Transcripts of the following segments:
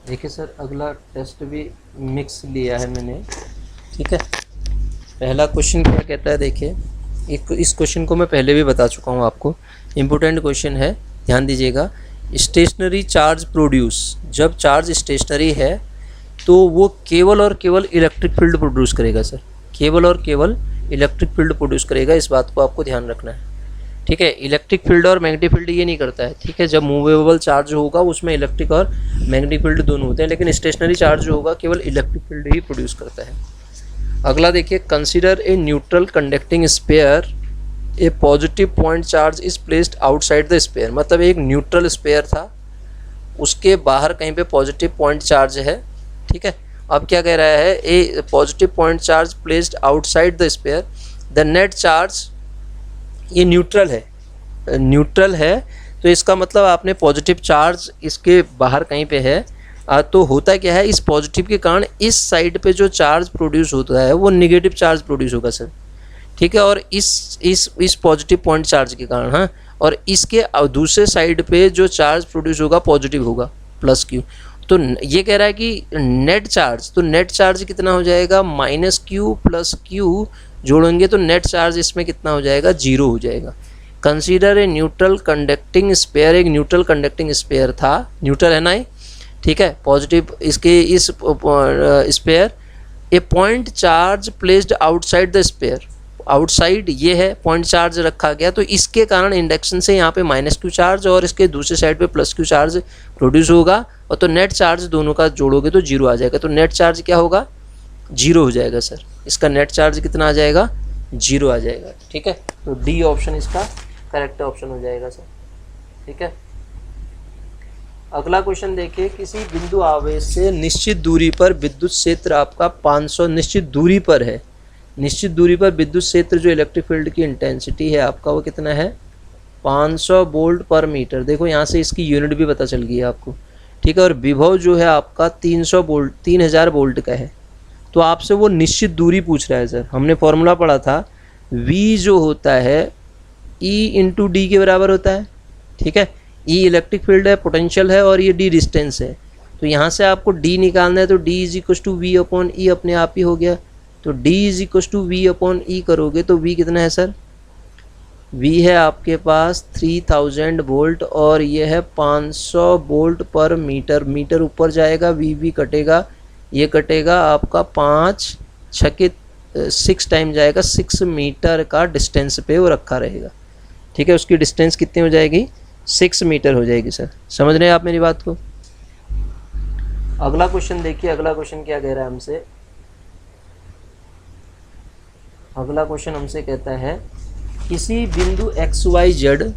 देखिए सर, अगला टेस्ट भी मिक्स लिया है मैंने। ठीक है, पहला क्वेश्चन क्या कहता है, देखिए इस क्वेश्चन को मैं पहले भी बता चुका हूँ आपको, इम्पोर्टेंट क्वेश्चन है, ध्यान दीजिएगा। स्टेशनरी चार्ज प्रोड्यूस, जब चार्ज स्टेशनरी है तो वो केवल और केवल इलेक्ट्रिक फील्ड प्रोड्यूस करेगा सर, केवल और केवल इलेक्ट्रिक फील्ड प्रोड्यूस करेगा, इस बात को आपको ध्यान रखना है। ठीक है, इलेक्ट्रिक फील्ड और मैग्नेटिक फील्ड ये नहीं करता है। ठीक है, जब मूवेबल चार्ज होगा उसमें इलेक्ट्रिक और मैग्नेटिक फील्ड दोनों होते हैं, लेकिन स्टेशनरी चार्ज जो होगा केवल इलेक्ट्रिक फील्ड ही प्रोड्यूस करता है। अगला देखिए, consider a neutral conducting sphere, a positive point charge is placed outside the sphere. मतलब एक न्यूट्रल स्पेयर था, उसके बाहर कहीं पे पॉजिटिव पॉइंट चार्ज है। ठीक है, अब क्या कह रहा है, a positive point charge placed outside the sphere, the net charge, ये न्यूट्रल है, न्यूट्रल है तो इसका मतलब आपने पॉजिटिव चार्ज इसके बाहर कहीं पे है, तो होता क्या है, इस पॉजिटिव के कारण इस साइड पे जो चार्ज प्रोड्यूस होता है वो नेगेटिव चार्ज प्रोड्यूस होगा सर। ठीक है, और इस पॉजिटिव पॉइंट चार्ज के कारण, हाँ, और इसके दूसरे साइड पे जो चार्ज प्रोड्यूस होगा पॉजिटिव होगा, प्लस क्यू। तो ये कह रहा है कि नेट चार्ज, तो नेट चार्ज कितना हो जाएगा, माइनस क्यू प्लस क्यू जोड़ेंगे तो नेट चार्ज इसमें कितना हो जाएगा, जीरो हो जाएगा। Consider a neutral conducting sphere, एक न्यूट्रल कंडक्टिंग स्पेयर था, न्यूट्रल है ना ये, ठीक है, पॉजिटिव इसके इस sphere, a point charge placed outside the sphere, outside ये है, पॉइंट चार्ज रखा गया, तो इसके कारण इंडक्शन से यहाँ पे माइनस क्यू चार्ज और इसके दूसरे साइड पे प्लस क्यू चार्ज प्रोड्यूस होगा, और तो नेट चार्ज दोनों का जोड़ोगे तो जीरो आ जाएगा। तो नेट चार्ज क्या होगा, जीरो हो जाएगा सर, इसका नेट चार्ज कितना आ जाएगा, जीरो आ जाएगा। ठीक है, तो डी ऑप्शन इसका करेक्ट ऑप्शन हो जाएगा सर। ठीक है, अगला क्वेश्चन देखिए, किसी बिंदु आवेश से निश्चित दूरी पर विद्युत क्षेत्र आपका 500, निश्चित दूरी पर है, निश्चित दूरी पर विद्युत क्षेत्र जो इलेक्ट्रिक फील्ड की इंटेंसिटी है आपका वो कितना है, 500 वोल्ट पर मीटर। देखो यहाँ से इसकी यूनिट भी पता चल गई है आपको। ठीक है, और विभव जो है आपका 300 वोल्ट, 3000 वोल्ट का है। तो आपसे वो निश्चित दूरी पूछ रहा है सर। हमने फॉर्मूला पढ़ा था, V जो होता है E इंटू डी के बराबर होता है। ठीक है, E इलेक्ट्रिक फील्ड है, पोटेंशियल है, और ये D डिस्टेंस है। तो यहाँ से आपको D निकालना है, तो D is equal to V upon E, अपने आप ही हो गया। तो D is equal to V upon E करोगे तो V कितना है सर, V है आपके पास 3000 वोल्ट, और ये है 500 वोल्ट पर मीटर। मीटर ऊपर जाएगा, V कटेगा, ये कटेगा आपका 5 छके 6 टाइम जाएगा, 6 मीटर का डिस्टेंस पे वो रखा रहेगा। ठीक है, उसकी डिस्टेंस कितनी हो जाएगी, 6 मीटर हो जाएगी सर। समझ रहे हैं आप मेरी बात को। अगला क्वेश्चन देखिए, अगला क्वेश्चन क्या कह रहा है हमसे, अगला क्वेश्चन हमसे कहता है, किसी बिंदु एक्स वाई जेड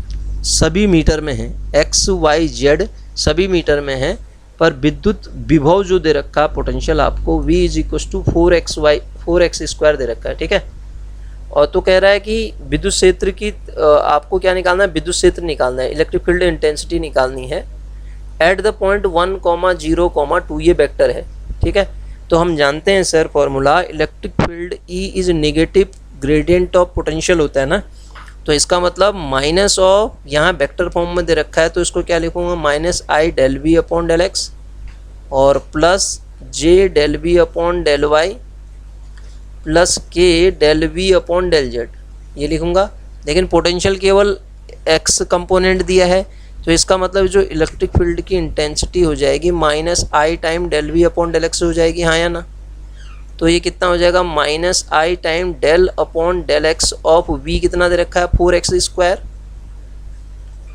सभी मीटर में है, एक्स वाई जेड सभी मीटर में है, पर विद्युत विभव जो दे रखा है पोटेंशियल आपको V is equal to 4x square दे रखा है। ठीक है, और तो कह रहा है कि विद्युत क्षेत्र की आपको क्या निकालना है, विद्युत क्षेत्र निकालना है, इलेक्ट्रिक फील्ड इंटेंसिटी निकालनी है एट द पॉइंट 1, 0, 2, ये वेक्टर है। ठीक है, तो हम जानते हैं sir formula, electric field E is negative gradient of potential होता है ना, तो इसका मतलब माइनस ऑफ, यहाँ वेक्टर फॉर्म में दे रखा है तो इसको क्या लिखूंगा, minus i del we upon del x और plus j del we upon del y plus k del we upon del z, ये लिखूंगा। लेकिन पोटेंशियल केवल एक्स कंपोनेंट दिया है, तो इसका मतलब जो इलेक्ट्रिक फील्ड की इंटेंसिटी हो जाएगी minus i time del we upon del x हो जाएगी, हाँ या ना। तो ये कितना हो जाएगा, minus i time del upon del x of V कितना दे रखा है, 4x स्क्वायर।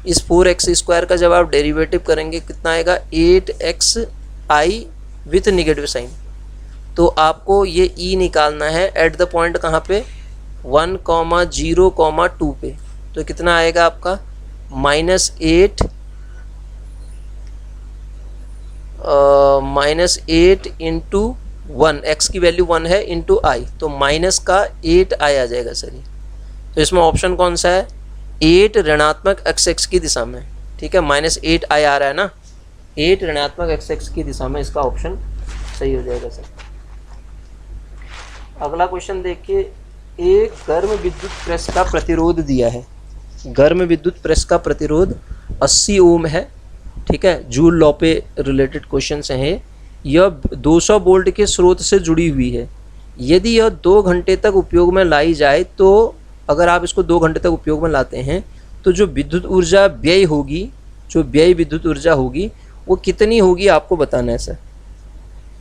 इस 4x स्क्वायर का जब आप डेरिवेटिव करेंगे कितना आएगा, 8xi विथ निगेटिव साइन। तो आपको ये E निकालना है एट द पॉइंट कहाँ पे, 1, 0, 2 पे। तो कितना आएगा आपका, -8 इंटू 1, एक्स की वैल्यू 1 है, इंटू आई, तो माइनस का 8 आई आ जाएगा सर ये। तो इसमें ऑप्शन कौन सा है, 8 ऋणात्मक x की दिशा में। ठीक है, -8 आई आ रहा है ना, 8 ऋणात्मक x की दिशा में, इसका ऑप्शन सही हो जाएगा सर। अगला क्वेश्चन देखिए, एक गर्म विद्युत प्रेस का प्रतिरोध दिया है, गर्म विद्युत प्रेस का प्रतिरोध 80 ओम है। ठीक है, जूल लॉ पे रिलेटेड क्वेश्चन हैं। यह 200 वोल्ट के स्रोत से जुड़ी हुई है। यदि यह 2 घंटे तक उपयोग में लाई जाए तो अगर आप इसको 2 घंटे तक उपयोग में लाते हैं तो जो विद्युत ऊर्जा व्यय होगी, जो व्यय विद्युत ऊर्जा होगी वो कितनी होगी आपको बताना है सर।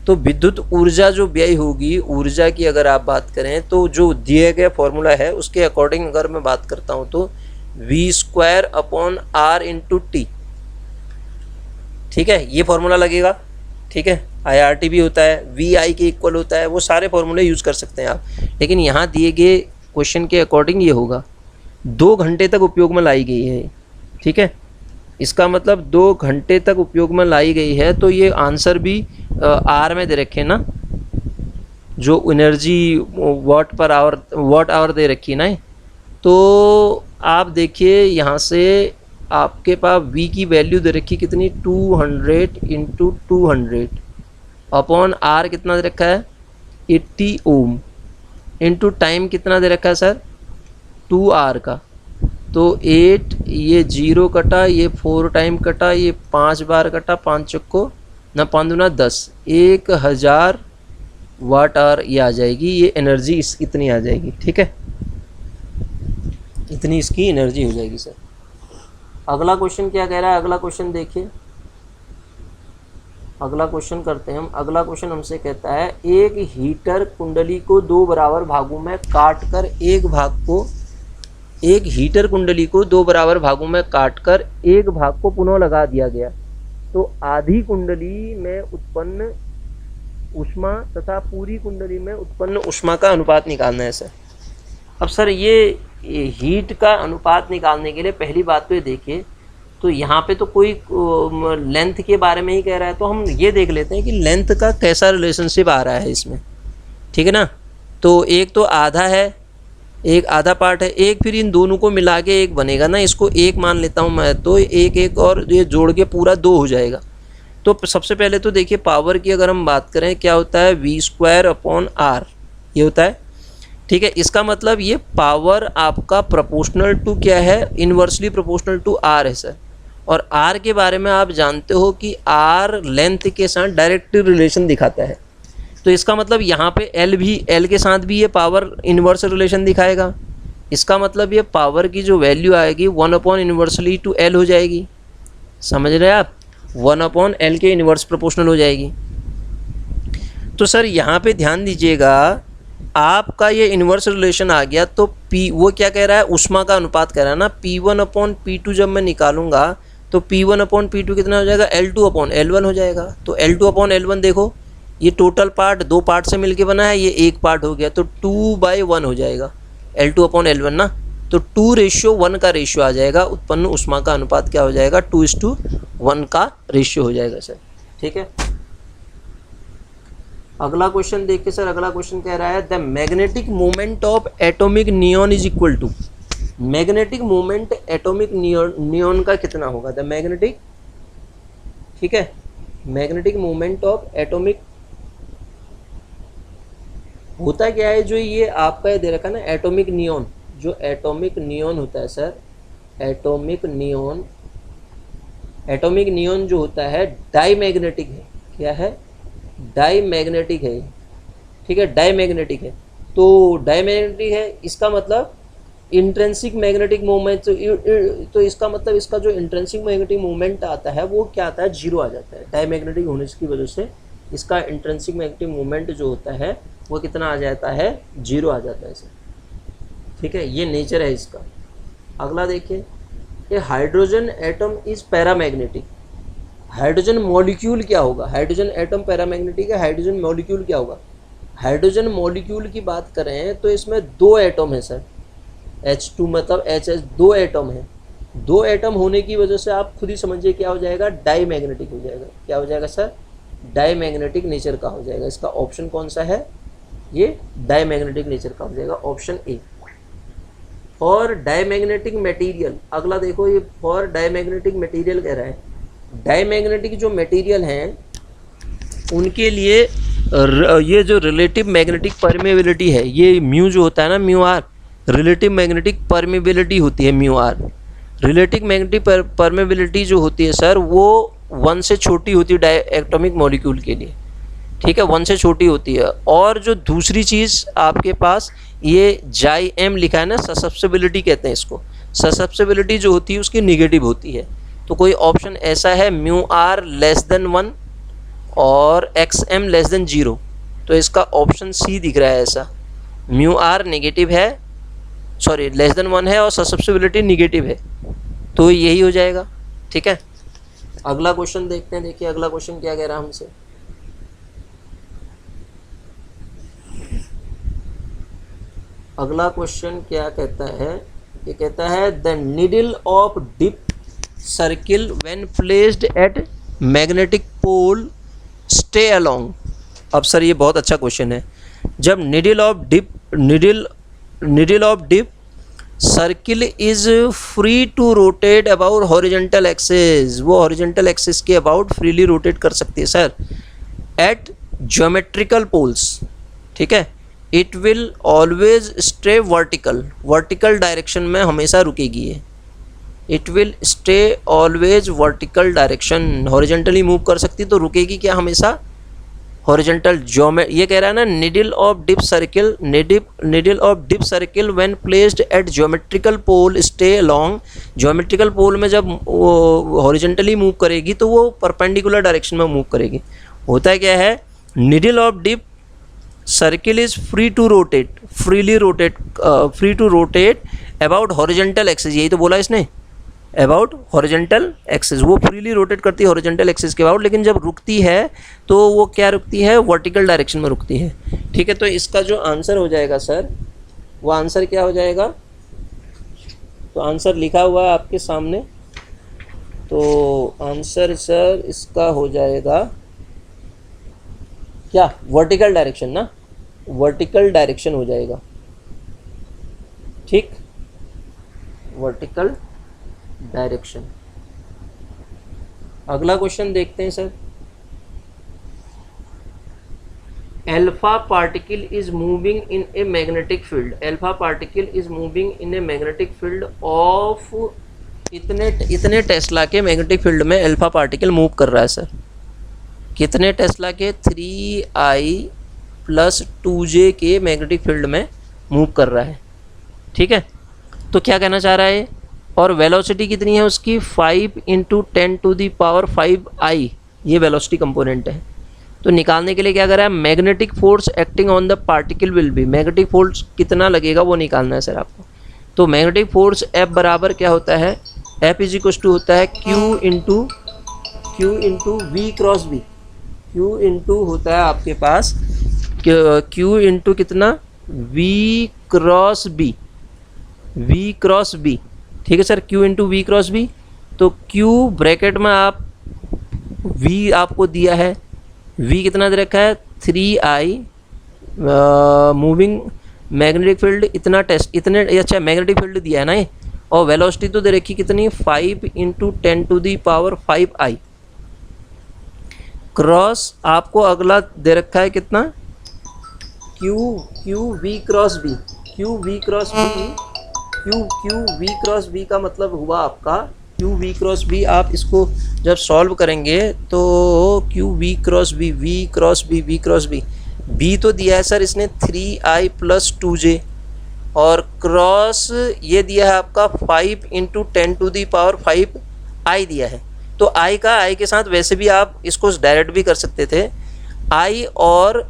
तो विद्युत ऊर्जा जो व्यय होगी, ऊर्जा की अगर आप बात करें तो जो दिए गए फॉर्मूला है उसके अकॉर्डिंग अगर मैं बात करता हूँ तो V²/R/T, ठीक है, ये फॉर्मूला लगेगा। ठीक है, IRT भी होता है, VI के इक्वल होता है, वो सारे फॉर्मूले यूज़ कर सकते हैं आप, लेकिन यहाँ दिए गए क्वेश्चन के अकॉर्डिंग ये होगा। 2 घंटे तक उपयोग में लाई गई है, ठीक है, इसका मतलब 2 घंटे तक उपयोग में लाई गई है, तो ये आंसर भी आर में दे रखे ना, जो एनर्जी वाट आवर दे रखी है ना। तो आप देखिए यहाँ से आपके पास V की वैल्यू दे रखी कितनी, 200 × 200 अपॉन R कितना दे रखा है 80 ओम, इनटू टाइम कितना दे रखा है सर 2R का। तो 8, ये 0 कटा, ये 4 टाइम कटा, ये 5 बार कटा, 5 चक्को ना 5 दूना 10, 1000 वाट आवर ये आ जाएगी। ये एनर्जी इतनी आ जाएगी, ठीक है, इतनी इसकी एनर्जी हो जाएगी सर। अगला क्वेश्चन क्या कह रहा है, अगला क्वेश्चन देखिए, अगला क्वेश्चन करते हैं हम। अगला क्वेश्चन हमसे कहता है एक हीटर कुंडली को 2 बराबर भागों में काटकर एक भाग को पुनः लगा दिया गया, तो आधी कुंडली में उत्पन्न ऊष्मा तथा पूरी कुंडली में उत्पन्न ऊष्मा का अनुपात निकालना है सर। अब सर ये हीट का अनुपात निकालने के लिए पहली बात तो ये देखिए, तो यहाँ पे तो कोई लेंथ के बारे में ही कह रहा है, तो हम ये देख लेते हैं कि लेंथ का कैसा रिलेशनशिप आ रहा है इसमें, ठीक है ना। तो एक तो आधा है, एक आधा पार्ट है, एक फिर इन दोनों को मिला के एक बनेगा ना, इसको एक मान लेता हूँ मैं, तो एक और ये जोड़ के पूरा 2 हो जाएगा। तो सबसे पहले तो देखिए पावर की अगर हम बात करें क्या होता है V²/R ये होता है, ठीक है। इसका मतलब ये पावर आपका प्रोपोर्शनल टू क्या है, इन्वर्सली प्रोपोर्शनल टू R है सर। और R के बारे में आप जानते हो कि R लेंथ के साथ डायरेक्ट रिलेशन दिखाता है, तो इसका मतलब यहाँ पे L के साथ भी ये पावर इन्वर्स रिलेशन दिखाएगा। इसका मतलब ये पावर की जो वैल्यू आएगी 1/(इन्वर्सली)/L हो जाएगी, समझ रहे हैं आप, 1/L के इन्वर्स प्रोपोर्शनल हो जाएगी। तो सर यहाँ पे ध्यान दीजिएगा, आपका ये इन्वर्स रिलेशन आ गया, तो P वो क्या कह रहा है, ऊष्मा का अनुपात कह रहा है ना, P1/P2 जब मैं निकालूंगा तो P1/P2 कितना हो जाएगा, L2/L1 हो जाएगा। तो L2/L1 देखो, ये टोटल पार्ट 2 पार्ट से मिलके बना है, ये एक पार्ट हो गया, तो 2/1 हो जाएगा L2/L1 ना। तो 2:1 का रेशियो आ जाएगा, उत्पन्न ऊष्मा का अनुपात क्या हो जाएगा, 2:1 का रेशियो हो जाएगा सर, ठीक है। अगला क्वेश्चन देखिए सर, अगला क्वेश्चन कह रहा है the magnetic moment of atomic neon is equal to, magnetic moment atomic neon का कितना होगा, द मैग्नेटिक, ठीक है, मैग्नेटिक मोमेंट ऑफ एटॉमिक होता क्या है, जो ये आपका दे रखा है ना एटॉमिक नियॉन, जो एटॉमिक नियॉन होता है सर, एटॉमिक नियॉन जो होता है डाईमैग्नेटिक है, क्या है, डाईमैग्नेटिक है, ठीक है, डाईमैग्नेटिक है। तो डाईमैग्नेटिक है, इसका मतलब इंट्रिंसिक मैग्नेटिक मोमेंट, तो इसका मतलब इसका जो इंट्रिंसिक मैग्नेटिक मोमेंट आता है वो क्या आता है, 0 आ जाता है। डाईमैग्नेटिक होने की वजह से इसका इंट्रिंसिक मैग्नेटिक मोमेंट जो होता है वो कितना आ जाता है, 0 आ जाता है सर, ठीक है, ये नेचर है इसका। अगला देखिए, ये hydrogen atom is paramagnetic, hydrogen molecule क्या होगा, हाइड्रोजन एटम पैरामैग्नेटिक है, हाइड्रोजन मॉलिक्यूल क्या होगा। हाइड्रोजन मॉलिक्यूल की बात करें तो इसमें 2 एटम है सर, H2 मतलब HH 2 एटम है, 2 एटम होने की वजह से आप खुद ही समझिए क्या हो जाएगा, डाईमैग्नेटिक हो जाएगा। क्या हो जाएगा सर, डाईमैग्नेटिक नेचर का हो जाएगा। इसका ऑप्शन कौन सा है, ये डाईमैग्नेटिक नेचर का हो जाएगा, ऑप्शन ए। और डाईमैग्नेटिक मटेरियल, अगला देखो, ये फॉर डाईमैग्नेटिक मटेरियल कह रहा है, डाईमैग्नेटिक जो मटेरियल हैं उनके लिए ये जो रिलेटिव मैग्नेटिक परमेबिलिटी है, ये म्यू जो होता है ना, mu r, relative magnetic permeability होती है mu r. Relative magnetic permeability जो होती है सर वो 1 से छोटी होती है एटॉमिक मॉलिक्यूल के लिए, ठीक है, 1 से छोटी होती है। और जो दूसरी चीज़ आपके पास ये जाई एम लिखा है ना, ससेप्सिबिलिटी कहते हैं इसको, ससेप्सिबिलिटी जो होती है उसकी निगेटिव होती है। तो कोई ऑप्शन ऐसा है म्यू आर लेस देन 1 और एक्स एम लेस देन 0, तो इसका ऑप्शन सी दिख रहा है ऐसा, म्यू आर नेगेटिव है, सॉरी लेस देन 1 है और ससेप्सिबिलिटी निगेटिव है, तो यही हो जाएगा, ठीक है। अगला क्वेश्चन देखते हैं, देखिए अगला क्वेश्चन क्या कह रहा है हमसे। अगला क्वेश्चन क्या कहता है, ये कहता है the needle of dip circle when placed at magnetic pole stay along. अब सर ये बहुत अच्छा क्वेश्चन है। जब needle of dip circle is free to rotate about horizontal axis, वो हॉरिजेंटल एक्सिस के अबाउट फ्रीली रोटेट कर सकती है सर, एट ज्योमेट्रिकल पोल्स, ठीक है, it will always stay vertical direction में हमेशा रुकेगी ये, it will stay always vertical direction, horizontally move कर सकती तो रुकेगी क्या, हमेशा हॉरिजेंटल। ये कह रहा है ना needle of dip circle when placed at geometrical pole stay along, geometrical pole में जब वो हॉरिजेंटली मूव करेगी तो वो परपेंडिकुलर डायरेक्शन में मूव करेगी। होता है क्या है, needle of dip circle is free to rotate about horizontal axis, यही तो बोला इसने, अबाउट हॉरिजेंटल एक्सिस, वो फ्रीली रोटेट करती है हॉरिजेंटल एक्सिस के अबाउट, लेकिन जब रुकती है तो वो क्या रुकती है, वर्टिकल डायरेक्शन में रुकती है, ठीक है। तो इसका जो आंसर हो जाएगा सर, वो आंसर क्या हो जाएगा, तो आंसर लिखा हुआ है आपके सामने, तो आंसर सर इसका हो जाएगा क्या, वर्टिकल डायरेक्शन ना, वर्टिकल डायरेक्शन हो जाएगा, ठीक, वर्टिकल डायरेक्शन। अगला क्वेश्चन देखते हैं sir. Alpha particle is moving in a magnetic field, alpha particle is moving in a magnetic field of इतने टेस्ला के मैग्नेटिक फील्ड में एल्फा पार्टिकल मूव कर रहा है सर, कितने टेस्ला के, 3I + 2J के मैग्नेटिक फील्ड में मूव कर रहा है, ठीक है। तो क्या कहना चाह रहा है, और वेलोसिटी कितनी है उसकी, 5 × 10⁵I, ये वेलोसिटी कंपोनेंट है। तो निकालने के लिए क्या कर रहा है, magnetic force acting on the particle will be, magnetic force कितना लगेगा वो निकालना है सर आपको। तो मैग्नेटिक फोर्स F बराबर क्या होता है, F = होता है Q × V cross B, Q into होता है आपके पास Q इंटू कितना, V क्रॉस B, ठीक है sir, Q into V cross B। तो Q ब्रैकेट में आप V आपको दिया है, V कितना दे रखा है, 3I मूविंग मैग्नेटिक फील्ड इतने अच्छा मैग्नेटिक फील्ड दिया है ना ये, और वेलोसिटी तो दे रखी कितनी, 5 × 10⁵I क्रॉस आपको अगला दे रखा है कितना, Q V क्रॉस B का मतलब हुआ आपका Q V क्रॉस B। आप इसको जब सॉल्व करेंगे तो Q V cross B B तो दिया है सर इसने 3I + 2J, और क्रॉस ये दिया है आपका 5 × 10⁵I दिया है। तो I के साथ वैसे भी आप इसको डायरेक्ट भी कर सकते थे, I और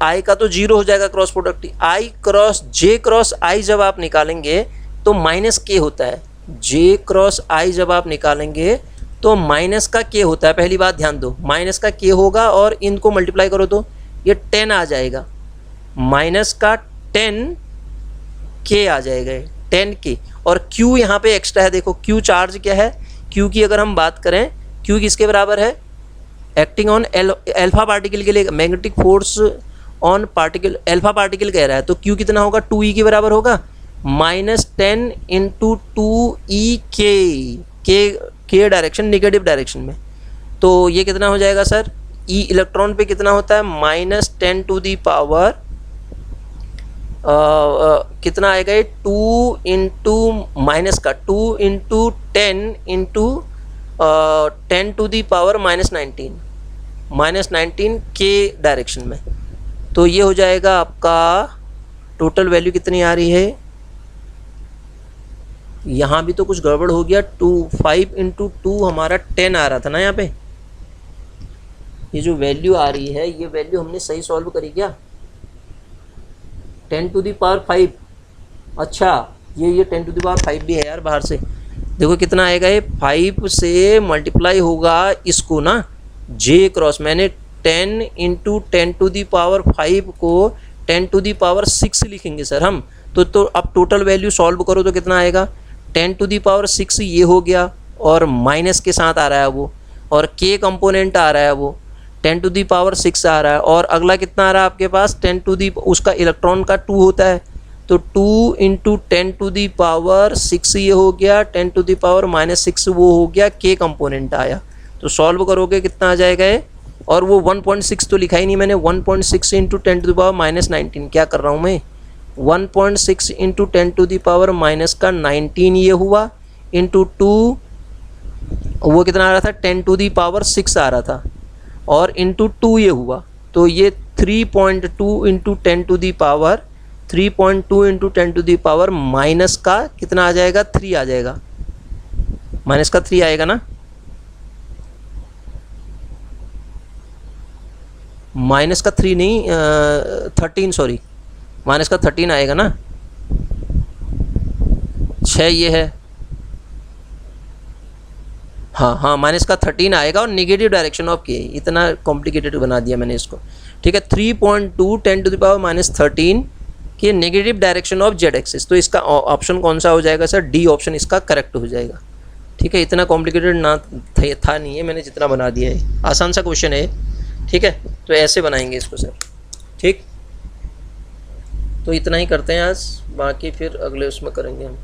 I का तो 0 हो जाएगा cross product, I cross J cross I जब आप निकालेंगे तो -K होता है, J क्रॉस I जब आप निकालेंगे तो माइनस का K होता है, पहली बात ध्यान दो, माइनस का K होगा और इनको मल्टीप्लाई करो तो ये 10 आ जाएगा, माइनस का 10K आ जाएगा, 10K। और Q यहाँ पे एक्स्ट्रा है, देखो Q चार्ज क्या है, Q की अगर हम बात करें, Q किसके बराबर है, एक्टिंग ऑन एल्फा पार्टिकल के लिए magnetic force on particle, alpha particle कह रहा है, तो Q कितना होगा, 2E के बराबर होगा, -10 × 2E K direction negative direction में। तो ये कितना हो जाएगा सर, E इलेक्ट्रॉन पे कितना होता है, -10 टू दी पावर कितना आएगा ये, 2 × -2 × 10 × 10⁻⁻19 -19 के डायरेक्शन में। तो ये हो जाएगा आपका टोटल वैल्यू कितनी आ रही है, यहाँ भी तो कुछ गड़बड़ हो गया। 5 × 2 हमारा 10 आ रहा था ना यहाँ पे। ये जो वैल्यू आ रही है ये वैल्यू हमने सही सॉल्व करी क्या? 10⁵ अच्छा ये 10⁵ भी है यार बाहर से। देखो कितना आएगा ये, 5 से मल्टीप्लाई होगा इसको ना j क्रॉस, मैंने 10 × 10⁵ को 10⁶ लिखेंगे सर हम। तो अब टोटल वैल्यू सॉल्व करो तो कितना आएगा, 10⁶ ये हो गया और माइनस के साथ आ रहा है वो, और k कंपोनेंट आ रहा है वो 10⁶ आ रहा है, और अगला कितना आ रहा है आपके पास, उसका इलेक्ट्रॉन का 2 होता है, तो 2 × 10⁶ ये हो गया, 10⁻⁻6 वो हो गया, k कंपोनेंट आया। तो सॉल्व करोगे कितना आ जाएगा ये, और वो 1.6 तो लिखा ही नहीं मैंने, 1.6 × 10⁻⁻19 क्या कर रहा हूँ मैं, 1.6 × 10⁻⁻19 ये हुआ, इंटू 2 वो कितना आ रहा था, 10⁶ आ रहा था, और इंटू 2 ये हुआ, तो ये 3.2 × 10⁻, माइनस का कितना आ जाएगा, 3 आ जाएगा, माइनस का 3 आएगा ना, माइनस का 3 नहीं 13, सॉरी माइनस का 13 आएगा ना, 6 ये है, हाँ माइनस का 13 आएगा, और नेगेटिव डायरेक्शन ऑफ के, इतना कॉम्प्लिकेटेड बना दिया मैंने इसको, ठीक है। 3.2 10⁻⁻13 के negative direction of Z axis, तो इसका ऑप्शन कौन सा हो जाएगा सर, डी ऑप्शन इसका करेक्ट हो जाएगा, ठीक है। इतना कॉम्प्लिकेटेड ना था नहीं है, मैंने जितना बना दिया है, आसान सा क्वेश्चन है, ठीक है। तो ऐसे बनाएंगे इसको सर, ठीक। तो इतना ही करते हैं आज, बाकी फिर अगले उसमें करेंगे हम।